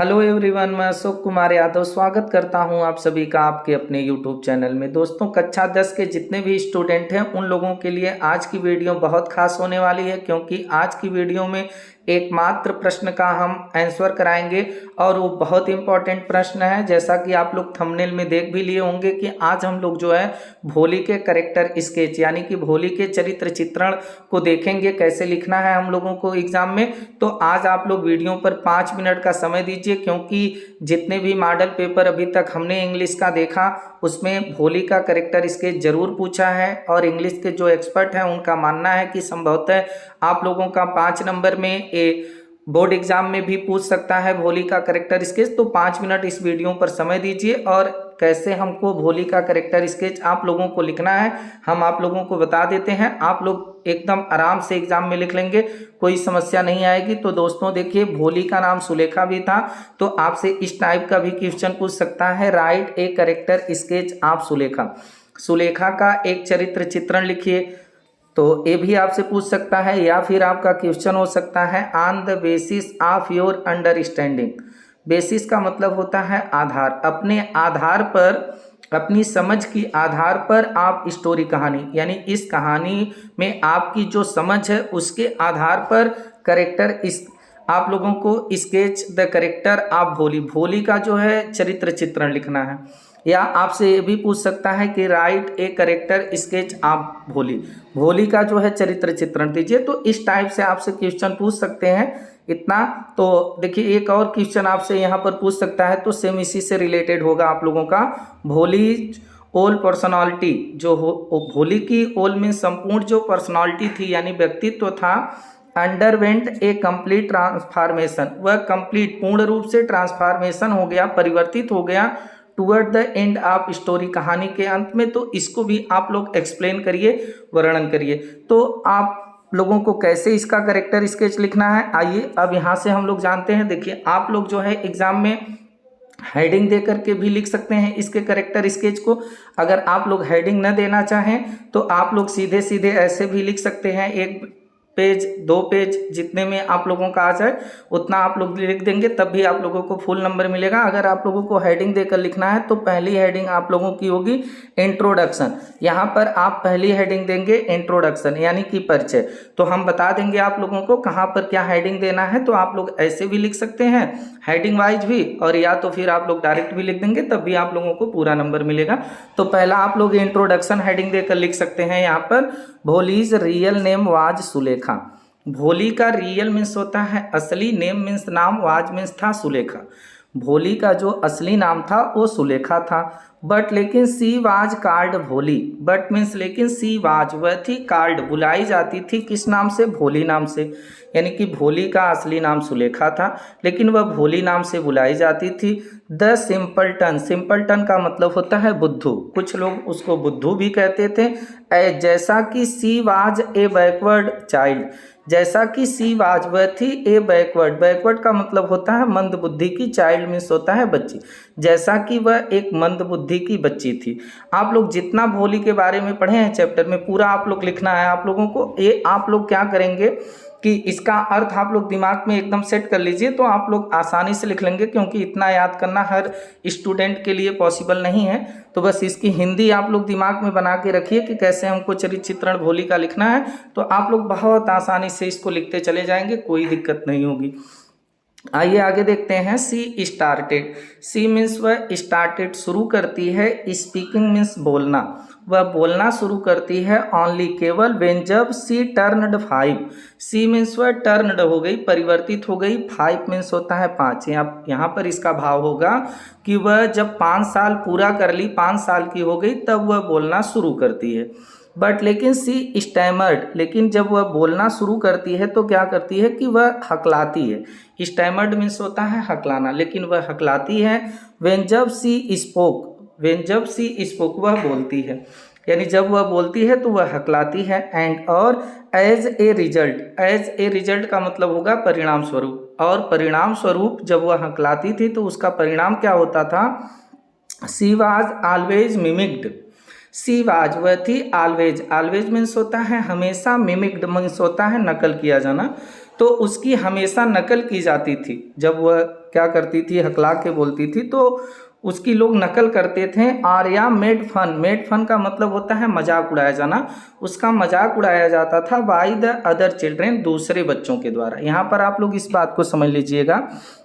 Hello everyone, मैं अशोक कुमार यादव स्वागत करता हूं आप सभी का आपके अपने यूट्यूब चैनल में। दोस्तों, कक्षा 10 के जितने भी स्टूडेंट हैं उन लोगों के लिए आज की वीडियो बहुत खास होने वाली है, क्योंकि आज की वीडियो में एकमात्र प्रश्न का हम आंसर कराएंगे और वो बहुत इंपॉर्टेंट प्रश्न है। जैसा कि आप लोग थंबनेल में देख भी लिए होंगे कि आज हम लोग जो है भोली के कैरेक्टर स्केच यानी कि भोली के चरित्र चित्रण को देखेंगे, कैसे लिखना है हम लोगों को एग्जाम में। तो आज आप लोग वीडियो पर 5 मिनट का समय दीजिए, क्योंकि जितने भी मॉडल पेपर अभी तक हमने इंग्लिश का देखा उसमें भोली का कैरेक्टर स्केच जरूर पूछा है, और इंग्लिश के जो एक्सपर्ट हैं उनका मानना है कि संभवतः आप लोगों का 5 नंबर में बोर्ड एग्जाम में भी पूछ सकता है भोली का कैरेक्टर स्केच। तो 5 मिनट इस वीडियो पर समय दीजिए, और कैसे हमको भोली का कैरेक्टर स्केच आप लोगों को लिखना है हम आप लोगों को बता देते हैं। आप लोग एकदम आराम से एग्जाम में लिख लेंगे, कोई समस्या नहीं आएगी। तो दोस्तों देखिए, भोली का नाम सुलेखा भी था, तो आपसे इस टाइप का भी क्वेश्चन पूछ सकता है, right a character sketch of Sulekha. Sulekha का एक चरित्र चित्रण लिखिए, तो ये भी आपसे पूछ सकता है। या फिर आपका क्वेश्चन हो सकता है on the basis of your understanding. Basis का मतलब होता है आधार, अपने आधार पर, अपनी समझ की आधार पर आप स्टोरी कहानी यानी इस कहानी में आपकी जो समझ है उसके आधार पर कैरेक्टर इस आप लोगों को स्केच द कैरेक्टर ऑफ भोली, भोली का जो है चरित्र चित्रण लिखना है। या आपसे ये भी पूछ सकता है कि right a character sketch of भोली, भोली का जो है चरित्र चित्रण दीजिए। तो इस टाइप से आपसे क्वेश्चन पूछ सकते हैं इतना। तो देखिए, एक और क्वेश्चन आपसे यहाँ पर पूछ सकता है, तो सेम इसी से रिलेटेड होगा आप लोगों का। भोली ओल पर्सनालिटी जो हो, भोली की ओल में संपूर्ण जो पर्सनालिटी थी यानी व्यक्तित्व था, अंडरवेंट ए कंप्लीट ट्रांसफॉर्मेशन, वह कंप्लीट पूर्ण रूप से ट्रांसफॉर्मेशन हो गया, परिवर्तित हो गया toward the end of story, कहानी के अंत में। तो इसको भी आप लोग एक्सप्लेन करिए, वर्णन करिए। तो आप लोगों को कैसे इसका कैरेक्टर स्केच लिखना है, आइए अब यहाँ से हम लोग जानते हैं। देखिए, आप लोग जो है एग्जाम में हेडिंग दे करके भी लिख सकते हैं इसके कैरेक्टर स्केच को। अगर आप लोग हेडिंग न देना चाहें तो आप लोग सीधे सीधे ऐसे भी लिख सकते हैं, 1 पेज 2 पेज जितने में आप लोगों का आ जाए उतना आप लोग लिख देंगे, तब भी आप लोगों को फुल नंबर मिलेगा। अगर आप लोगों को हेडिंग देकर लिखना है तो पहली हेडिंग आप लोगों की होगी इंट्रोडक्शन। यहाँ पर आप पहली हेडिंग देंगे इंट्रोडक्शन यानी कि परिचय। तो हम बता देंगे आप लोगों को कहाँ पर क्या हेडिंग देना है। तो आप लोग ऐसे भी लिख सकते हैं हेडिंग वाइज भी, और या तो फिर आप लोग डायरेक्ट भी लिख देंगे, तब भी आप लोगों को पूरा नंबर मिलेगा। तो पहला आप लोग इंट्रोडक्शन हेडिंग देकर लिख सकते हैं यहाँ पर, Bholi's real name was Sulekha. भोली का रियल मीन्स होता है असली, नेम मीन्स नाम, वाज मीन्स था सुलेखा। भोली का जो असली नाम था वो सुलेखा था, बट लेकिन सी वाज कार्ड भोली। बट मीन्स लेकिन सी वाज वह थी, कार्ड बुलाई जाती थी किस नाम से, भोली नाम से। यानी कि भोली का असली नाम सुलेखा था लेकिन वह भोली नाम से बुलाई जाती थी। द सिंपलटन, सिंपलटन का मतलब होता है बुद्धू, कुछ लोग उसको बुद्धू भी कहते थे। जैसा कि she was a backward child, जैसा कि सी वाज वह थी ए बैकवर्ड, बैकवर्ड का मतलब होता है मंद बुद्धि की, चाइल्ड मीन्स होता है बच्ची, जैसा कि वह एक मंद बुद्धि की बच्ची थी। आप लोग जितना भोली के बारे में पढ़े हैं चैप्टर में पूरा आप लोग लिखना है आप लोगों को। ये आप लोग क्या करेंगे कि इसका अर्थ आप लोग दिमाग में एकदम सेट कर लीजिए, तो आप लोग आसानी से लिख लेंगे, क्योंकि इतना याद करना हर स्टूडेंट के लिए पॉसिबल नहीं है। तो बस इसकी हिंदी आप लोग दिमाग में बना के रखिए कि कैसे हमको चरित्र चित्रण भोली का लिखना है, तो आप लोग बहुत आसानी से इसको लिखते चले जाएंगे, कोई दिक्कत नहीं होगी। आइए आगे देखते हैं। सी स्टार्टेड, सी मीन्स वह स्टार्टेड शुरू करती है, स्पीकिंग मीन्स बोलना, वह बोलना शुरू करती है ओनली केवल, व्हेन जब सी टर्नड 5, सी मीन्स वह टर्नड हो गई, परिवर्तित हो गई, 5 मीन्स होता है 5। यहाँ पर इसका भाव होगा कि वह जब 5 साल पूरा कर ली, 5 साल की हो गई, तब वह बोलना शुरू करती है। बट लेकिन सी स्टैमर्ड, लेकिन जब वह बोलना शुरू करती है तो क्या करती है कि वह हकलाती है। स्टैमर्ड मीन्स होता है हकलाना, लेकिन वह हकलाती है। व्हेन जब सी स्पोक, व्हेन जब सी स्पोक वह बोलती है, यानी जब वह बोलती है तो वह हकलाती है। एंड और as a result, as a result का मतलब होगा परिणाम स्वरूप, और परिणाम स्वरूप जब वह हकलाती थी तो उसका परिणाम क्या होता था, she was always mimicked, she was वह थी ऑलवेज, ऑलवेज मीन्स होता है हमेशा, मिमिक्ड मीन्स होता है नकल किया जाना, तो उसकी हमेशा नकल की जाती थी। जब वह क्या करती थी, हकला के बोलती थी, तो उसकी लोग नकल करते थे। Arya made fun, made fun का मतलब होता है मजाक उड़ाया जाना, उसका मजाक उड़ाया जाता था बाय द अदर चिल्ड्रेन, दूसरे बच्चों के द्वारा। यहाँ पर आप लोग इस बात को समझ लीजिएगा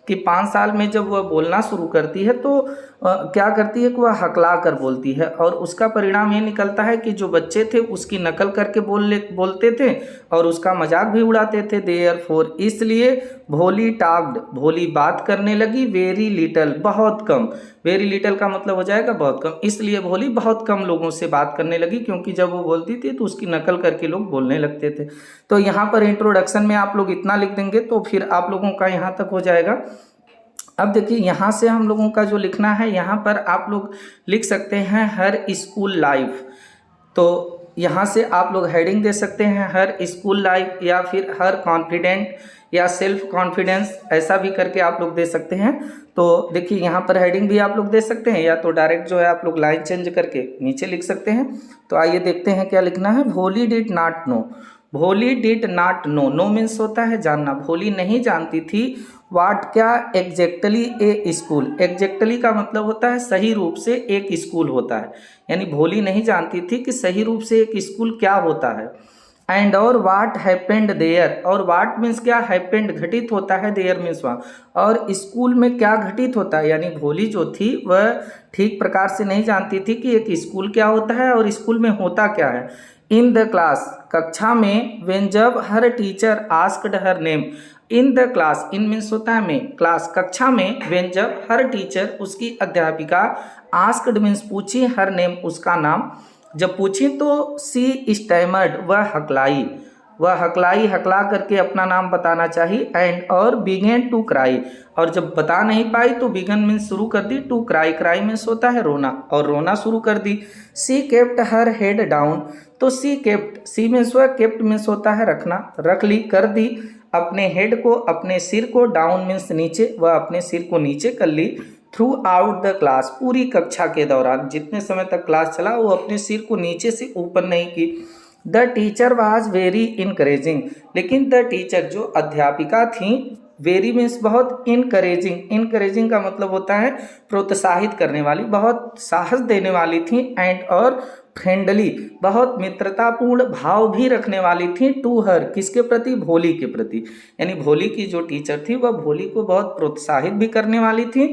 कि 5 साल में जब वह बोलना शुरू करती है तो क्या करती है कि वह हकला कर बोलती है, और उसका परिणाम ये निकलता है कि जो बच्चे थे उसकी नकल करके बोलते थे और उसका मजाक भी उड़ाते थे। देयरफॉर, इसलिए भोली टाक्ड, भोली बात करने लगी, वेरी लिटल, बहुत कम, वेरी लिटल का मतलब हो जाएगा बहुत कम, इसलिए भोली बहुत कम लोगों से बात करने लगी, क्योंकि जब वो बोलती थी तो उसकी नकल करके लोग बोलने लगते थे। तो यहाँ पर इंट्रोडक्शन में आप लोग इतना लिख देंगे तो फिर आप लोगों का यहाँ तक हो जाएगा। अब देखिए यहाँ से हम लोगों का जो लिखना है, यहाँ पर आप लोग लिख सकते हैं हर स्कूल लाइफ, तो यहाँ से आप लोग हेडिंग दे सकते हैं हर स्कूल लाइफ, या फिर हर कॉन्फिडेंट या सेल्फ कॉन्फिडेंस, ऐसा भी करके आप लोग दे सकते हैं। तो देखिए यहाँ पर हेडिंग भी आप लोग दे सकते हैं, या तो डायरेक्ट जो है आप लोग लाइन चेंज करके नीचे लिख सकते हैं। तो आइए देखते हैं क्या लिखना है। Bholi did not know, Bholi did not know, know means होता है जानना, भोली नहीं जानती थी वाट, क्या, एग्जैक्टली ए स्कूल, एग्जैक्टली का मतलब होता है सही रूप से एक स्कूल होता है, यानी भोली नहीं जानती थी कि सही रूप से एक स्कूल क्या होता है। एंड और वाट हैपेंड देयर, और वाट मीन्स क्या, हैपेंड घटित होता है, देयर मीन्स वहाँ, और स्कूल में क्या घटित होता है, यानी भोली जो थी वह ठीक प्रकार से नहीं जानती थी कि एक स्कूल क्या होता है और स्कूल में होता क्या है। इन द क्लास, कक्षा में, व्हेन जब her teacher asked her name, in the class, in means होता है में, क्लास कक्षा में, व्हेन जब हर टीचर उसकी अध्यापिका, आस्क्ड मीन्स पूछी, हर नेम उसका नाम, जब पूछी तो सी स्टैमर्ड, वह हकलाई, वह हकलाई, हकला करके अपना नाम बताना चाहिए। एंड और बिगेन टू क्राई, और जब बता नहीं पाई तो बिगन मीन्स शुरू कर दी, टू क्राई, क्राई मीन्स होता है रोना, और रोना शुरू कर दी। सी केप्ट हर हेड डाउन, तो सी केप्ट, सी मीन्स हुआ, केप्ट मीन्स होता है रखना, रख ली, कर दी अपने हेड को, अपने सिर को, डाउन मीन्स नीचे, वह अपने सिर को नीचे कर ली। थ्रू आउट द क्लास, पूरी कक्षा के दौरान, जितने समय तक क्लास चला वो अपने सिर को नीचे से ऊपर नहीं की। The teacher was very encouraging, लेकिन द टीचर जो अध्यापिका थी, वेरी मीन्स बहुत, इनकरेजिंग, इनकरेजिंग का मतलब होता है प्रोत्साहित करने वाली, बहुत साहस देने वाली थी। एंड और फ्रेंडली, बहुत मित्रतापूर्ण भाव भी रखने वाली थी, टू हर, किसके प्रति, भोली के प्रति, यानी भोली की जो टीचर थी वह भोली को बहुत प्रोत्साहित भी करने वाली थी,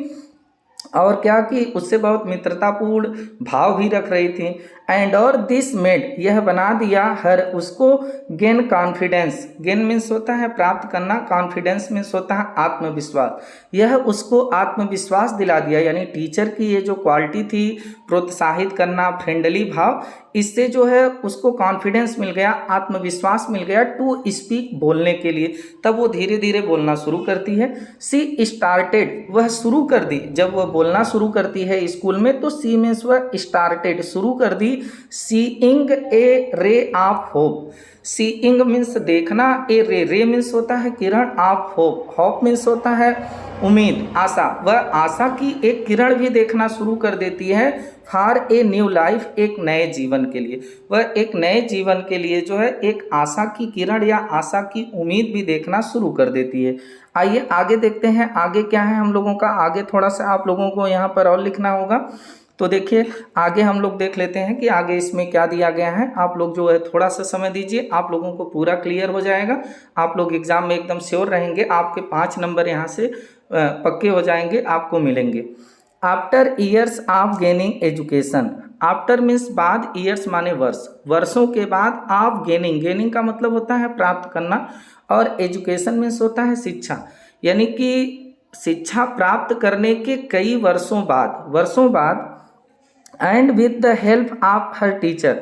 और क्या कि उससे बहुत मित्रतापूर्ण भाव भी रख रही थी। एंड और दिस मेड, यह बना दिया, हर, उसको, गेन कॉन्फिडेंस, गेन मीन्स होता है प्राप्त करना, कॉन्फिडेंस मीन्स होता है आत्मविश्वास, यह उसको आत्मविश्वास दिला दिया, यानी टीचर की ये जो क्वालिटी थी, प्रोत्साहित करना, फ्रेंडली भाव, इससे जो है उसको कॉन्फिडेंस मिल गया, आत्मविश्वास मिल गया, टू स्पीक, बोलने के लिए, तब वो धीरे धीरे बोलना शुरू करती है। सी स्टार्टेड, वह शुरू कर दी, जब वह बोलना शुरू करती है स्कूल में तो सी मीन्स वह स्टार्टेड, शुरू कर दी। Seeing a ray of hope, seeing means देखना, ए रे, रे मीन्स होता है किरण, ऑफ होप, होप मीन्स होता है उम्मीद, आशा, वह आशा की एक किरण भी देखना शुरू कर देती है। फॉर ए न्यू लाइफ, एक नए जीवन के लिए, वह एक नए जीवन के लिए जो है एक आशा की किरण या आशा की उम्मीद भी देखना शुरू कर देती है। आइए आगे देखते हैं, आगे क्या है हम लोगों का, आगे थोड़ा सा आप लोगों को यहाँ पर और लिखना होगा। तो देखिए आगे हम लोग देख लेते हैं कि आगे इसमें क्या दिया गया है। आप लोग जो है थोड़ा सा समय दीजिए, आप लोगों को पूरा क्लियर हो जाएगा, आप लोग एग्जाम में एकदम श्योर रहेंगे, आपके 5 नंबर यहाँ से पक्के हो जाएंगे, आपको मिलेंगे। After years of gaining education, after means बाद, ईयर्स माने वर्ष, वर्षों के बाद, ऑफ गेनिंग, गेनिंग का मतलब होता है प्राप्त करना, और एजुकेशन मीन्स होता है शिक्षा, यानी कि शिक्षा प्राप्त करने के कई वर्षों बाद, and with the help of her teacher,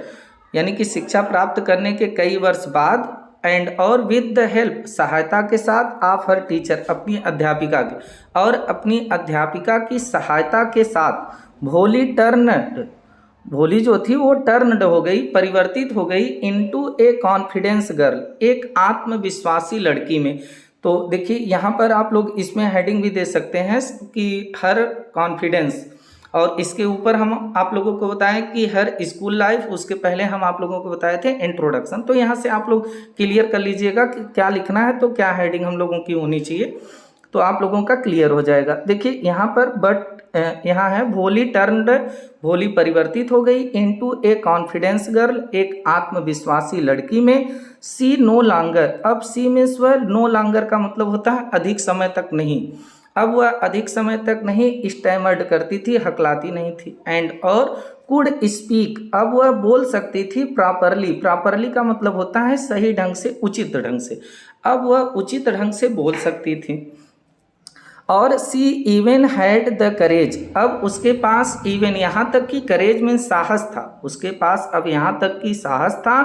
यानी कि शिक्षा प्राप्त करने के कई वर्ष बाद, एंड और विद द हेल्प, सहायता के साथ, ऑफ हर टीचर, अपनी अध्यापिका की, और अपनी अध्यापिका की सहायता के साथ, भोली टर्नड, भोली जो थी वो टर्नड हो गई, परिवर्तित हो गई, इनटू ए कॉन्फिडेंस गर्ल, एक आत्मविश्वासी लड़की में। तो देखिए यहाँ पर आप लोग इसमें हेडिंग भी दे सकते हैं कि हर कॉन्फिडेंस, और इसके ऊपर हम आप लोगों को बताएं कि हर स्कूल लाइफ, उसके पहले हम आप लोगों को बताए थे इंट्रोडक्शन। तो यहाँ से आप लोग क्लियर कर लीजिएगा कि क्या लिखना है, तो क्या हेडिंग हम लोगों की होनी चाहिए। तो आप लोगों का क्लियर हो जाएगा। देखिए यहाँ पर बट यहाँ है भोली टर्न्ड, भोली परिवर्तित हो गई इनटू ए कॉन्फिडेंस गर्ल, एक आत्मविश्वासी लड़की में। सी नो लॉन्गर, अब सी मीन्स वह, नो लॉन्गर का मतलब होता है अधिक समय तक नहीं। अब वह अधिक समय तक नहीं स्टैमर्ड करती थी, हकलाती नहीं थी। एंड और कुड स्पीक, अब वह बोल सकती थी प्रॉपरली, प्रॉपरली का मतलब होता है सही ढंग से, उचित ढंग से। अब वह उचित ढंग से बोल सकती थी। और see even had the courage, अब उसके पास इवन यहाँ तक कि करेज में साहस था, उसके पास अब यहाँ तक कि साहस था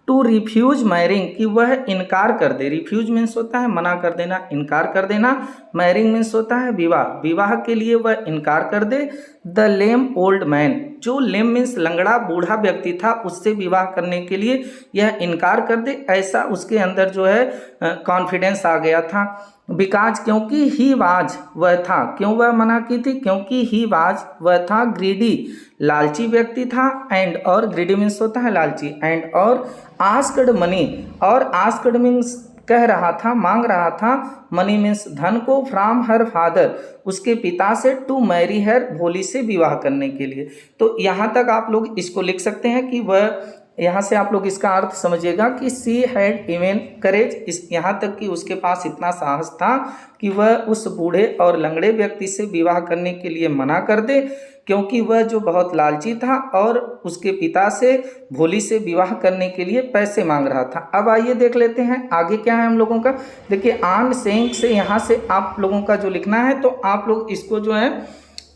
टू रिफ्यूज मैरिंग, कि वह इनकार कर दे। रिफ्यूज मीन्स होता है मना कर देना, इनकार कर देना। मैरिंग मीन्स होता है विवाह, विवाह के लिए वह इनकार कर दे। द लेम ओल्ड मैन, जो लेम मीन्स लंगड़ा बूढ़ा व्यक्ति था, उससे विवाह करने के लिए यह इनकार कर दे, ऐसा उसके अंदर जो है कॉन्फिडेंस आ गया था। बिकॉज, क्योंकि ही वाज, वह था, क्यों वह मना की थी, क्योंकि ही वाज, वह था ग्रीडी, लालची व्यक्ति था। एंड और ग्रीडी मीन्स होता है लालची। एंड और आस्क्ड मनी, और आस्क्ड मीन्स कह रहा था, मांग रहा था, मनी मीन्स धन को, फ्रॉम हर फादर, उसके पिता से, टू मैरी हर, भोली से विवाह करने के लिए। तो यहाँ तक आप लोग इसको लिख सकते हैं कि वह, यहाँ से आप लोग इसका अर्थ समझिएगा कि सी हैड इवन करेज, इस यहाँ तक कि उसके पास इतना साहस था कि वह उस बूढ़े और लंगड़े व्यक्ति से विवाह करने के लिए मना कर दे, क्योंकि वह जो बहुत लालची था और उसके पिता से, भोली से विवाह करने के लिए पैसे मांग रहा था। अब आइए देख लेते हैं आगे क्या है हम लोगों का। देखिए ऑन सेइंग से यहाँ से आप लोगों का जो लिखना है, तो आप लोग इसको जो है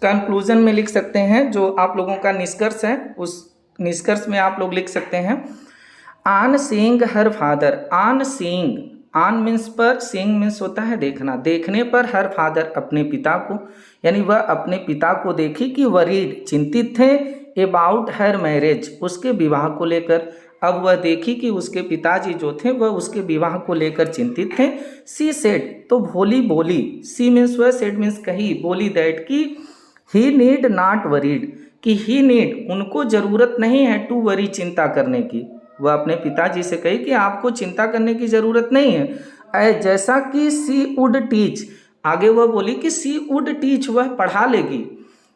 कंक्लूजन में लिख सकते हैं, जो आप लोगों का निष्कर्ष है उस निष्कर्ष में आप लोग लिख सकते हैं on seeing her father. On seeing, on means पर, सीइंग मीन्स होता है देखना, देखने पर हर फादर, अपने पिता को, यानी वह अपने पिता को देखी कि वरीड, चिंतित थे, अबाउट हर मैरिज, उसके विवाह को लेकर। अब वह देखी कि उसके पिताजी जो थे वह उसके विवाह को लेकर चिंतित थे। सी सेड, तो भोली बोली, सी मीन्स वह, सेड मीन्स कही, बोली दैट की ही नीड नॉट वरीड, कि ही नीड, उनको ज़रूरत नहीं है, टू वरी, चिंता करने की। वह अपने पिताजी से कही कि आपको चिंता करने की ज़रूरत नहीं है। जैसा कि सी वुड टीच, आगे वह बोली कि सी वुड टीच, वह पढ़ा लेगी।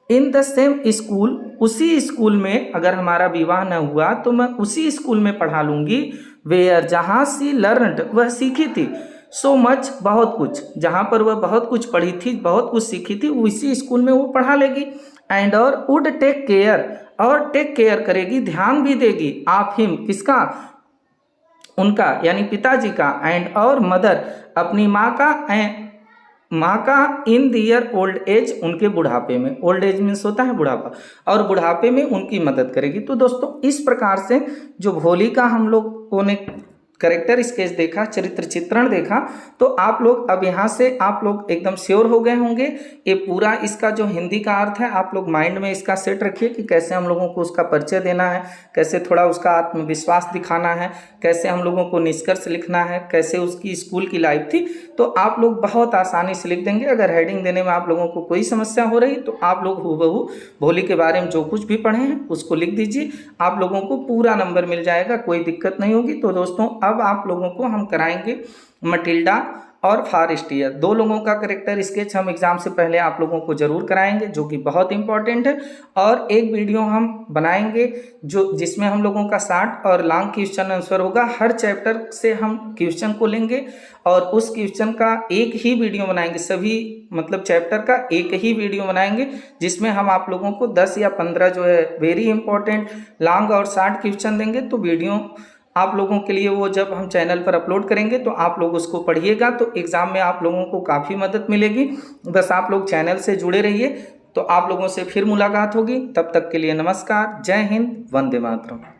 इन द सेम स्कूल, उसी स्कूल में, अगर हमारा विवाह न हुआ तो मैं उसी स्कूल में पढ़ा लूँगी। वेयर, जहाँ सी लर्नड, वह सीखी थी। सो मच, बहुत कुछ, जहाँ पर वह बहुत कुछ पढ़ी थी, बहुत कुछ सीखी थी, उसी स्कूल में वो पढ़ा लेगी। एंड और वुड टेक केयर, और टेक केयर करेगी, ध्यान भी देगी, ऑफ हिम, किसका, उनका यानी पिताजी का। एंड और मदर, अपनी माँ का, माँ का, इन दियर ओल्ड एज, उनके बुढ़ापे में, ओल्ड एज मीन्स होता है बुढ़ापा, और बुढ़ापे में उनकी मदद करेगी। तो दोस्तों इस प्रकार से जो भोली का हम लोगों ने कैरेक्टर स्केच देखा, चरित्र चित्रण देखा, तो आप लोग अब यहाँ से आप लोग एकदम श्योर हो गए होंगे। ये पूरा इसका जो हिंदी का अर्थ है आप लोग माइंड में इसका सेट रखिए कि कैसे हम लोगों को उसका परिचय देना है, कैसे थोड़ा उसका आत्मविश्वास दिखाना है, कैसे हम लोगों को निष्कर्ष लिखना है, कैसे उसकी स्कूल की लाइफ थी। तो आप लोग बहुत आसानी से लिख देंगे। अगर हेडिंग देने में आप लोगों को कोई समस्या हो रही तो आप लोग हूबहू भोली के बारे में जो कुछ भी पढ़े हैं उसको लिख दीजिए, आप लोगों को पूरा नंबर मिल जाएगा, कोई दिक्कत नहीं होगी। तो दोस्तों अब आप लोगों को हम कराएंगे मटिल्डा और फारेस्टियर, दो लोगों का कैरेक्टर स्केच हम एग्जाम से पहले आप लोगों को जरूर कराएंगे, जो कि बहुत इंपॉर्टेंट है। और एक वीडियो हम बनाएंगे जो जिसमें हम लोगों का शॉर्ट और लॉन्ग क्वेश्चन आंसर होगा। हर चैप्टर से हम क्वेश्चन को लेंगे और उस क्वेश्चन का एक ही वीडियो बनाएंगे, सभी मतलब चैप्टर का एक ही वीडियो बनाएंगे, जिसमें हम आप लोगों को 10 या 15 जो है वेरी इंपॉर्टेंट लॉन्ग और शॉर्ट क्वेश्चन देंगे। तो वीडियो आप लोगों के लिए वो जब हम चैनल पर अपलोड करेंगे तो आप लोग उसको पढ़िएगा, तो एग्ज़ाम में आप लोगों को काफ़ी मदद मिलेगी। बस आप लोग चैनल से जुड़े रहिए, तो आप लोगों से फिर मुलाकात होगी। तब तक के लिए नमस्कार, जय हिंद, वंदे मातरम।